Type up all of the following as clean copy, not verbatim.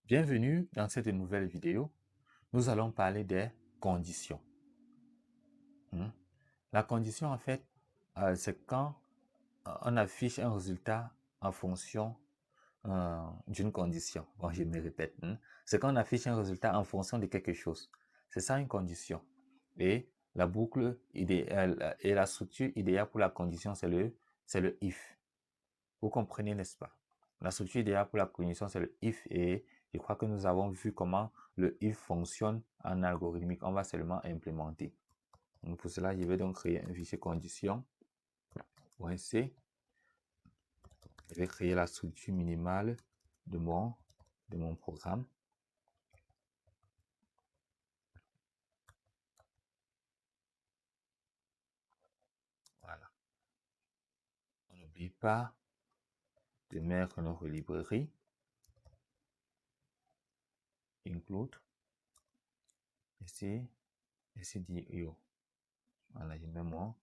Bienvenue dans cette nouvelle vidéo. Nous allons parler des conditions. La condition, en fait, c'est quand on affiche un résultat en fonction d'une condition. Bon, je me répète. C'est quand on affiche un résultat en fonction de quelque chose. C'est ça une condition. Et la boucle idéale et la structure idéale pour la condition, c'est le if. Vous comprenez, n'est-ce pas? La structure idéale pour la condition, c'est le if et je crois que nous avons vu comment le if fonctionne en algorithmique. On va seulement implémenter. Donc pour cela, je vais donc créer un fichier condition.c. Je vais créer la structure minimale de mon programme. Voilà. On n'oublie pas de mettre notre librairie. Include. Ici, stdio. Voilà, je mets mon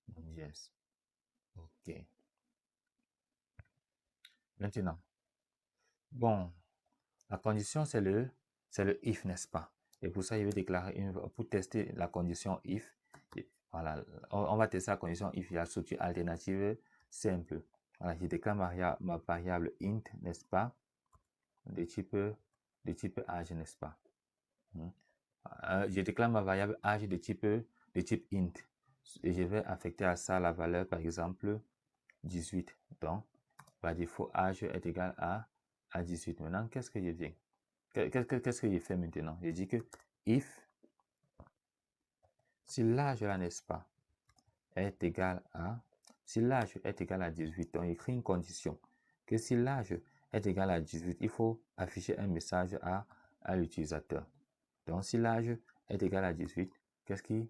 JS. OK. Maintenant, bon, la condition, c'est le if, n'est-ce pas? Et pour ça, je vais déclarer pour tester la condition if. Voilà, on va tester la condition if, il y a la structure alternative simple. Voilà, je déclare ma variable int, n'est-ce pas? De type âge, n'est-ce pas? Je déclare ma variable âge de type int. Et je vais affecter à ça la valeur, par exemple, 18. Donc, par défaut, âge est égal à 18. Maintenant, qu'est-ce que je viens? Qu'est-ce que je fais maintenant? Je dis que if, si l'âge là, n'est-ce pas, est égal à, si l'âge est égal à 18, donc j'écris une condition, que si l'âge est égal à 18, il faut afficher un message à l'utilisateur. Donc, si l'âge est égal à 18, qu'est-ce qui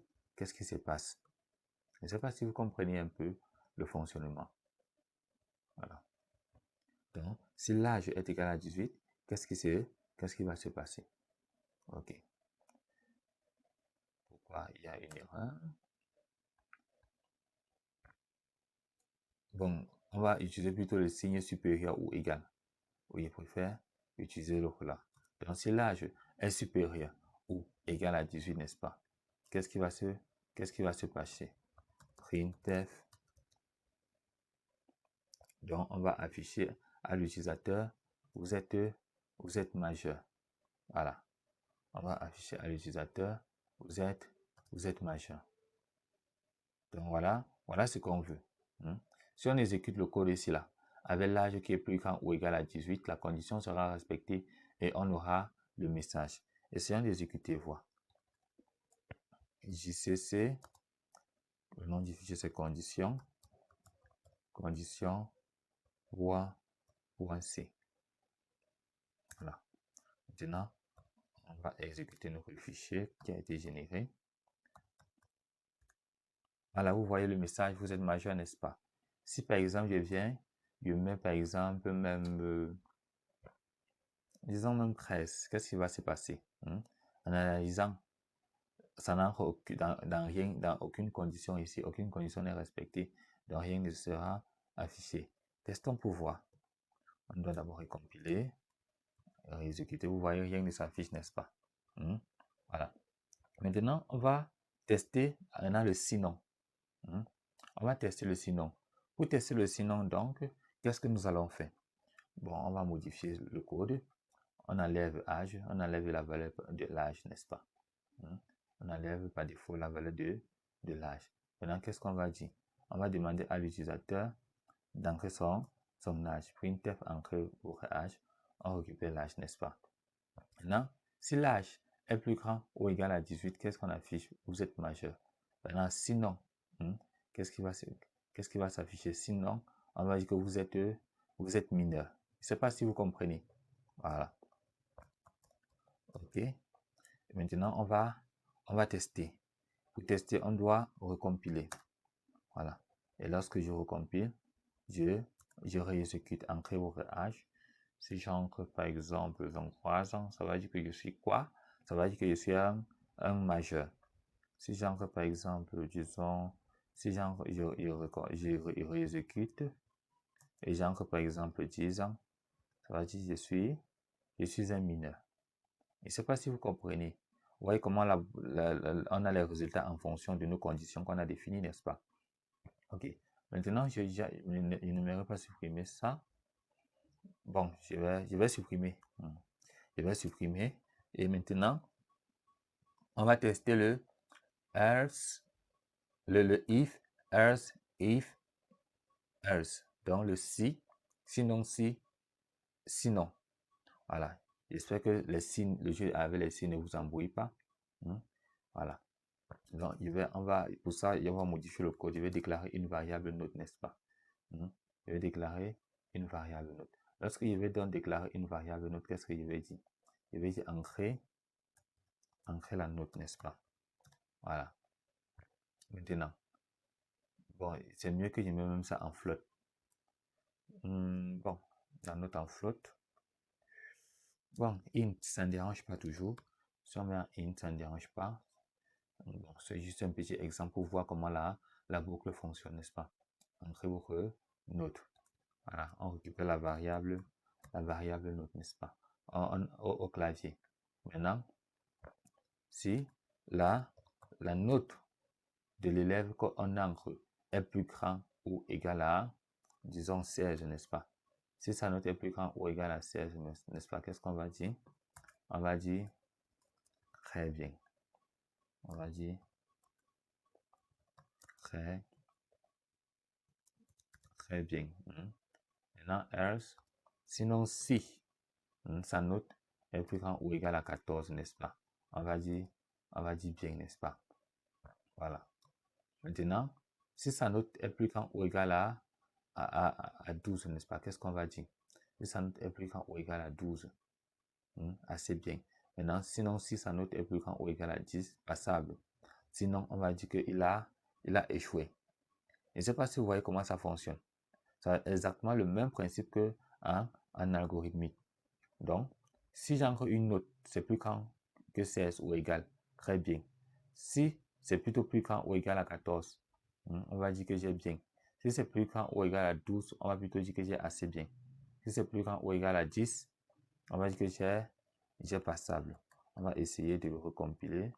se passe? Je ne sais pas si vous comprenez un peu le fonctionnement. Voilà. Donc, si l'âge est égal à 18, qu'est-ce qui va se passer? OK. Pourquoi il y a une erreur? Bon, on va utiliser plutôt le signe supérieur ou égal. Oui, je préfère utiliser l'autre là. Donc, si l'âge est supérieur ou égal à 18, n'est-ce pas? Qu'est-ce qui va se passer? Printf. Donc, on va afficher à l'utilisateur, vous êtes majeur. Voilà. On va afficher à l'utilisateur, vous êtes majeur. Donc, voilà ce qu'on veut. Si on exécute le code ici, là, avec l'âge qui est plus grand ou égal à 18, la condition sera respectée et on aura le message. Essayons d'exécuter, voir. JCC, le nom du fichier c'est condition, .c. Voilà. Maintenant, on va exécuter notre fichier qui a été généré. Voilà, vous voyez le message, vous êtes majeur, n'est-ce pas? Si par exemple, je mets par exemple même, disons même 13, qu'est-ce qui va se passer? En analysant, ça n'entre dans rien, dans aucune condition ici, aucune condition n'est respectée, donc rien ne sera affiché. Testons pour voir. On doit d'abord recompiler, exécuter, vous voyez, rien ne s'affiche, n'est-ce pas? Voilà. Maintenant, on va tester maintenant le sinon. On va tester le sinon. Pour tester le sinon, donc, qu'est-ce que nous allons faire? Bon, on va modifier le code. On enlève âge, on enlève la valeur de l'âge, n'est-ce pas? On enlève par défaut la valeur de l'âge. Maintenant, qu'est-ce qu'on va dire? On va demander à l'utilisateur d'entrer son âge. Printf entrer votre âge. On récupère l'âge, n'est-ce pas? Maintenant, si l'âge est plus grand ou égal à 18, qu'est-ce qu'on affiche? Vous êtes majeur. Maintenant, sinon, qu'est-ce qui va s'afficher? Sinon, on va dire que vous êtes mineur. Je ne sais pas si vous comprenez. Voilà. OK. Et maintenant, on va tester. Pour tester, on doit recompiler. Voilà. Et lorsque je recompile, je réexécute entrer votre âge. Si j'entre par exemple 23 ans, ça va dire que je suis quoi? Ça va dire que je suis un majeur. Si j'entre par exemple, disons, si j'entre, je réexécute et j'entre par exemple 10 ans, ça va dire que je suis je suis un mineur. Je ne sais pas si vous comprenez. Vous voyez comment on a les résultats en fonction de nos conditions qu'on a définies, n'est-ce pas? Ok. Maintenant, je n'aimerais pas supprimer ça. Bon, je vais supprimer. Je vais supprimer. Et maintenant, on va tester le else, le if, else, if, else. Donc le si, sinon si, sinon. Voilà. J'espère que les signes, le jeu avec les signes ne vous embrouille pas. Voilà. Donc, pour ça, on va modifier le code. Je vais déclarer une variable note, n'est-ce pas? Je vais déclarer une variable note. Lorsque je vais donc déclarer une variable note, qu'est-ce que je vais dire? Je vais dire ancrer la note, n'est-ce pas? Voilà. Maintenant, bon, c'est mieux que je mette même ça en float. Bon, la note en float. Bon, int, ça ne dérange pas toujours. Si on met un int, ça ne dérange pas. Bon, c'est juste un petit exemple pour voir comment la boucle fonctionne, n'est-ce pas? Ancrer boucle note. Voilà, on récupère la variable note, n'est-ce pas? Au clavier. Maintenant, si la note de l'élève qu'on encre est plus grand ou égal à, disons, 16, n'est-ce pas? Si sa note est plus grande ou égale à 16, n'est-ce pas? Qu'est-ce qu'on va dire? On va dire très bien. On va dire très bien. Maintenant, else, sinon si sa note est plus grande ou égale à 14, n'est-ce pas? On va dire bien, n'est-ce pas? Voilà. Maintenant, si sa note est plus grande ou égale à 12, n'est-ce pas? Qu'est-ce qu'on va dire? Si sa note est plus grande ou égale à 12, assez bien. Maintenant, sinon, si sa note est plus grande ou égale à 10, passable. Sinon, on va dire qu'il a échoué. Je ne sais pas si vous voyez comment ça fonctionne. C'est exactement le même principe qu'en algorithmique. Donc, si j'encre une note, c'est plus grand que 16 ou égal, très bien. Si c'est plutôt plus grand ou égal à 14, on va dire que j'ai bien. Si c'est plus grand ou égal à 12, on va plutôt dire que j'ai assez bien. Si c'est plus grand ou égal à 10, on va dire que j'ai passable. On va essayer de recompiler.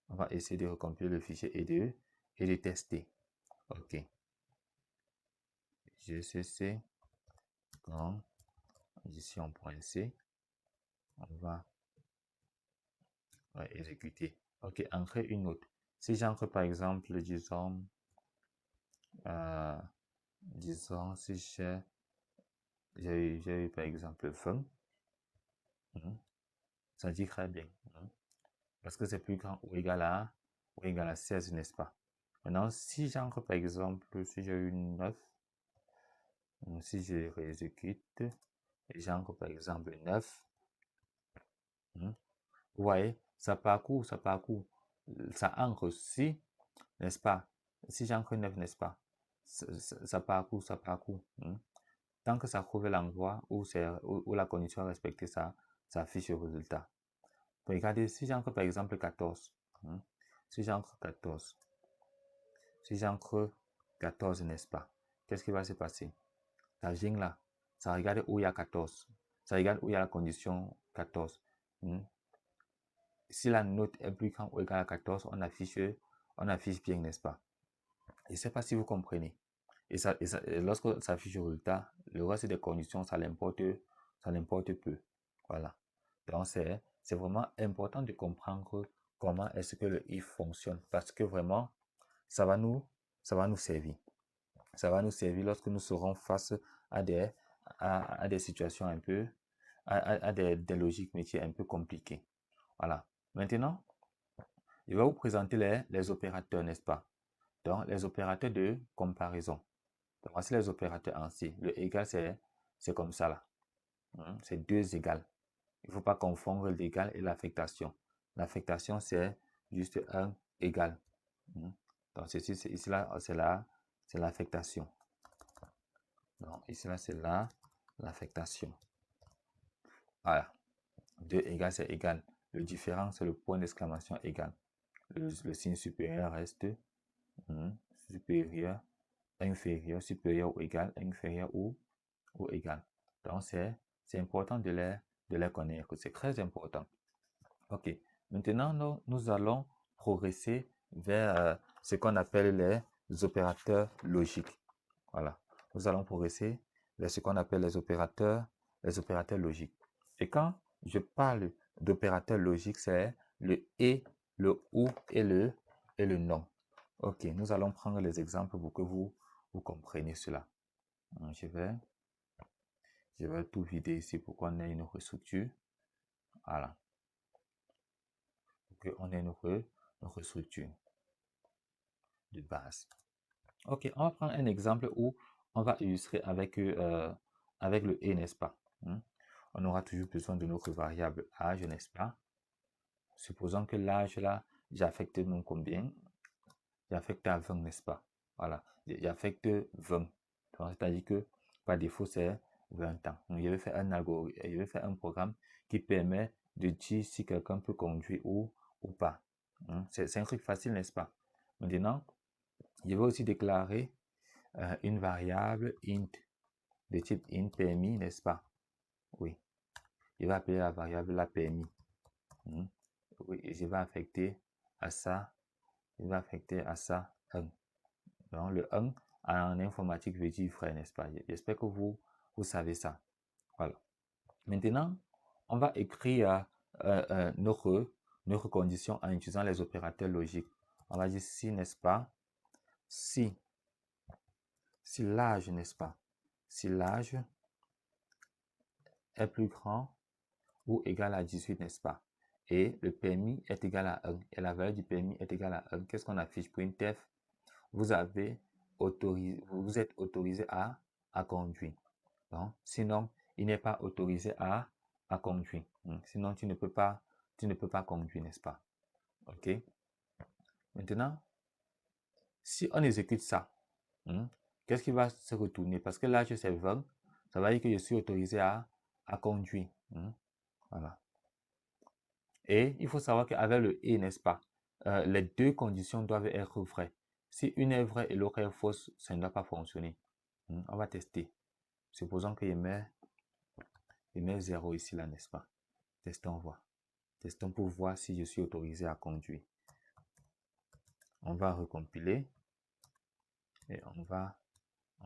On va essayer de recompiler le fichier et de tester. OK. GCC grand addition point C. On va exécuter. OK, ancrer une note. Si j'encre par exemple, disons, si j'ai eu par exemple 20, ça dit très bien. Parce que c'est plus grand ou égal à 16, n'est-ce pas? Maintenant, si j'encre par exemple, si j'ai eu 9, si je réexécute, et j'encre par exemple 9, vous voyez, ça parcourt, ça encre si, n'est-ce pas? Si j'encre 9, n'est-ce pas? Ça parcourt. Tant que ça trouve l'endroit où la condition est respectée, ça affiche le résultat. Regardez, si j'encre par exemple 14, si j'encre 14, n'est-ce pas? Qu'est-ce qui va se passer? Ça vient là, ça regarde où il y a 14, ça regarde où il y a la condition 14. Si la note est plus grande ou égale à 14, on affiche bien, n'est-ce pas? Je ne sais pas si vous comprenez. Et lorsque ça affiche le résultat, le reste des conditions, ça l'importe peu. Voilà. Donc, c'est vraiment important de comprendre comment est-ce que le if fonctionne, parce que vraiment, ça va nous servir. Ça va nous servir lorsque nous serons face à des situations un peu, à des logiques métiers un peu compliquées. Voilà. Maintenant, je vais vous présenter les opérateurs, n'est-ce pas? Donc, les opérateurs de comparaison. Donc, voici les opérateurs en C. Le égal, c'est comme ça là. C'est 2 égales. Il ne faut pas confondre l'égal et l'affectation. L'affectation, c'est juste un égal. Donc, ici là, c'est l'affectation. Donc, ici là, c'est l'affectation. Voilà. 2 égales, c'est égal. Le différent, c'est le point d'exclamation égal. Le signe supérieur reste supérieur, inférieur, supérieur ou égal, inférieur ou égal. Donc, c'est C'est important de les connaître. C'est très important. OK. Maintenant, nous allons progresser vers ce qu'on appelle les opérateurs logiques. Voilà. Nous allons progresser vers ce qu'on appelle les opérateurs logiques. Et quand je parle d'opérateurs logiques, c'est le et, le ou et le non. OK. Nous allons prendre les exemples pour que vous compreniez cela. Je vais tout vider ici pour qu'on ait une restructure. Voilà. Pour qu'on ait une restructure de base. Ok, on va prendre un exemple où on va illustrer avec le et, n'est-ce pas? On aura toujours besoin de notre variable âge, n'est-ce pas? Supposons que l'âge là, j'affecte mon combien? J'affecte à 20, n'est-ce pas? Voilà, j'affecte 20. C'est-à-dire que par défaut, c'est 20 ans. Donc, je vais faire un algorithme, je vais faire un programme qui permet de dire si quelqu'un peut conduire ou pas. C'est un truc facile, n'est-ce pas? Maintenant, je vais aussi déclarer une variable int de type int permis, n'est-ce pas? Oui. Je vais appeler la variable la permis. Oui, et je vais affecter à ça, je vais affecter à ça 1. Donc le 1 en informatique veut dire vrai, n'est-ce pas? J'espère que vous savez ça. Voilà. Maintenant, on va écrire notre condition en utilisant les opérateurs logiques. On va dire si, n'est-ce pas? Si l'âge, n'est-ce pas? Si l'âge est plus grand ou égal à 18, n'est-ce pas? Et le permis est égal à 1. Et la valeur du permis est égale à 1. Qu'est-ce qu'on affiche? Printf, vous êtes autorisé à conduire. Donc, sinon, il n'est pas autorisé à conduire. Sinon, tu ne peux pas conduire, n'est-ce pas? OK? Maintenant, si on exécute ça, qu'est-ce qui va se retourner? Parce que l'âge, c'est 20. Ça va dire que je suis autorisé à conduire. Voilà. Et il faut savoir qu'avec le et, n'est-ce pas, les deux conditions doivent être vraies. Si une est vraie et l'autre est fausse, ça ne doit pas fonctionner. On va tester. Supposons que je mets 0 ici, là, n'est-ce pas? Testons voir. Testons pour voir si je suis autorisé à conduire. On va recompiler et on va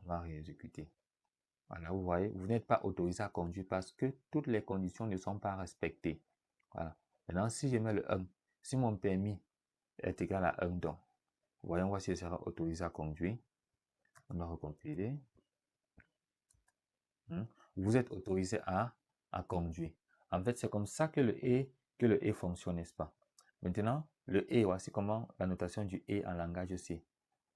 réexécuter. Voilà, vous voyez, vous n'êtes pas autorisé à conduire parce que toutes les conditions ne sont pas respectées. Voilà. Maintenant, si je mets le 1, si mon permis est égal à 1, donc, voyons voir si je serai autorisé à conduire. On va recompiler. Vous êtes autorisé à conduire. En fait, c'est comme ça que le et fonctionne, n'est-ce pas? Maintenant, le et, voici comment la notation du et en langage C.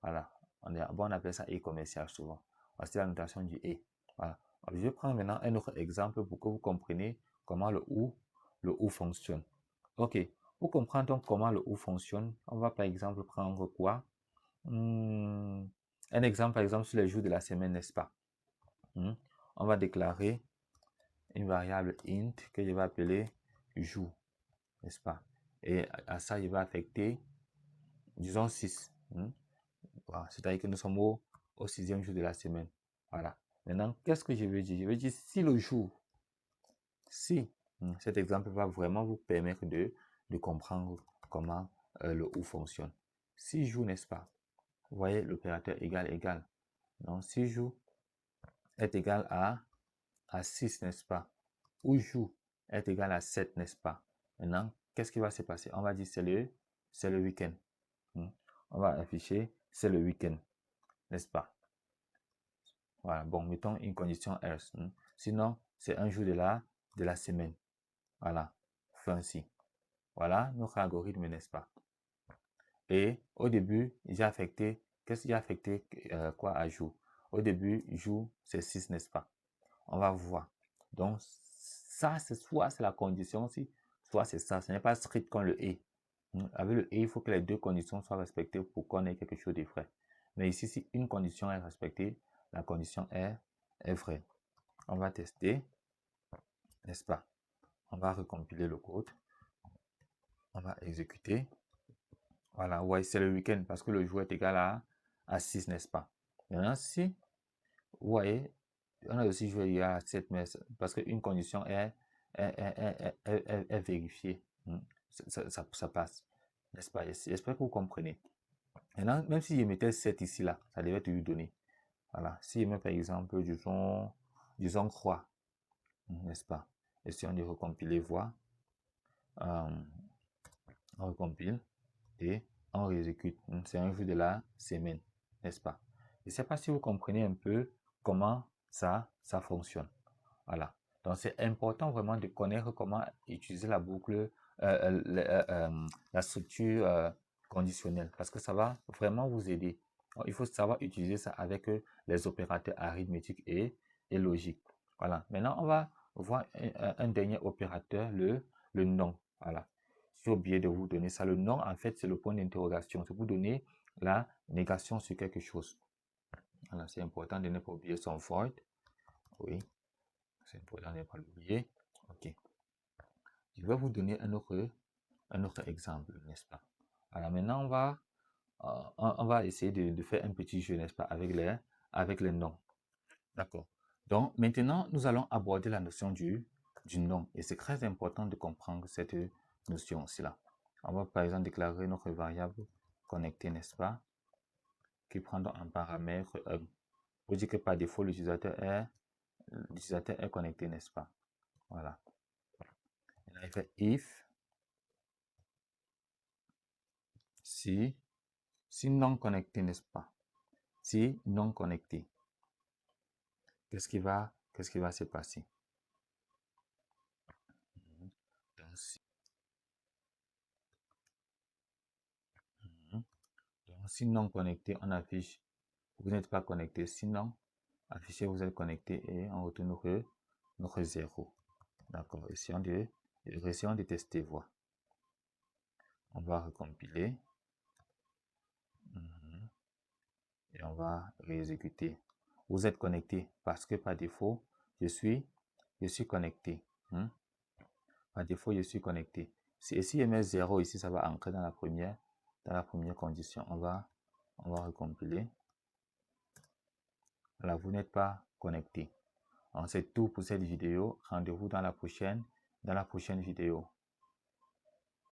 Voilà. On appelle ça et commercial souvent. Voici la notation du et. Voilà. Alors, je vais prendre maintenant un autre exemple pour que vous compreniez comment le ou fonctionne. OK. Pour comprendre donc comment le ou fonctionne, on va par exemple prendre quoi? Un exemple, par exemple, sur les jours de la semaine, n'est-ce pas? On va déclarer une variable int que je vais appeler jour, n'est-ce pas? Et à ça, je vais affecter, disons 6. Voilà. C'est-à-dire que nous sommes au 6e jour de la semaine. Voilà. Maintenant, qu'est-ce que je veux dire? Je veux dire si le jour, si cet exemple va vraiment vous permettre de comprendre comment le ou fonctionne. Si jour, n'est-ce pas? Vous voyez l'opérateur égal. Donc, si jour est égal à 6, n'est-ce pas? Ou jour est égal à 7, n'est-ce pas? Maintenant, qu'est-ce qui va se passer? On va dire c'est le week-end. On va afficher c'est le week-end, n'est-ce pas? Voilà, bon, mettons une condition else. Sinon, c'est un jour de la semaine. Voilà, fancy. Voilà notre algorithme, n'est-ce pas? Et au début, j'ai affecté, qu'est-ce que j'ai affecté quoi à jour? Au début, jour, c'est 6, n'est-ce pas? On va voir. Donc, ça, c'est soit c'est la condition, soit c'est ça. Ce n'est pas strict comme le et. Avec le et, il faut que les deux conditions soient respectées pour qu'on ait quelque chose de vrai. Mais ici, si une condition est respectée, la condition est vraie. On va tester, n'est-ce pas? On va recompiler le code. On va exécuter. Voilà, ouais, c'est le week-end parce que le jour est égal à 6, n'est-ce pas? Maintenant, si, vous voyez, On a aussi joué il y a 7 mais parce qu'une condition est vérifiée. Ça passe. N'est-ce pas? J'espère que vous comprenez. Maintenant, même si je mettais 7 ici, là, ça devait toujours donner. Voilà. Si je mets par exemple, disons croix, n'est-ce pas? Essayons de recompiler, voir. On recompile et on réexécute. C'est un jour de la semaine, n'est-ce pas? Je ne sais pas si vous comprenez un peu comment ça fonctionne. Voilà. Donc, c'est important vraiment de connaître comment utiliser la boucle, la structure conditionnelle, parce que ça va vraiment vous aider. Donc, il faut savoir utiliser ça avec les opérateurs arithmétiques et logiques. Voilà. Maintenant, on va voir un dernier opérateur, le non. Voilà. J'ai oublié de vous donner ça. Le non, en fait, c'est le point d'interrogation. C'est pour donner la négation sur quelque chose. Voilà, c'est important de ne pas oublier son void. Oui. C'est important de ne pas l'oublier. Ok. Je vais vous donner un autre exemple, n'est-ce pas? Alors maintenant, on va essayer de faire un petit jeu, n'est-ce pas, avec les noms. D'accord. Donc maintenant, nous allons aborder la notion du nom. Et c'est très important de comprendre cette notion-ci là. On va par exemple déclarer notre variable connectée, n'est-ce pas, qui prend donc un paramètre 1. Pour dire que par défaut, l'utilisateur est connecté, n'est-ce pas? Voilà. Et là, il fait if si non connecté, n'est-ce pas? Si non connecté, qu'est-ce qui va se passer? Donc, si non connecté, on affiche vous n'êtes pas connecté. Sinon, affichez vous êtes connecté et on retourne notre 0. D'accord. Essayons de tester, voir. On va recompiler. Et on va réexécuter. Vous êtes connecté parce que par défaut, je suis connecté. Par défaut, je suis connecté. Si je mets 0 ici, ça va entrer dans la première condition. On va recompiler. Voilà, vous n'êtes pas connecté. C'est tout pour cette vidéo. Rendez-vous dans la prochaine vidéo.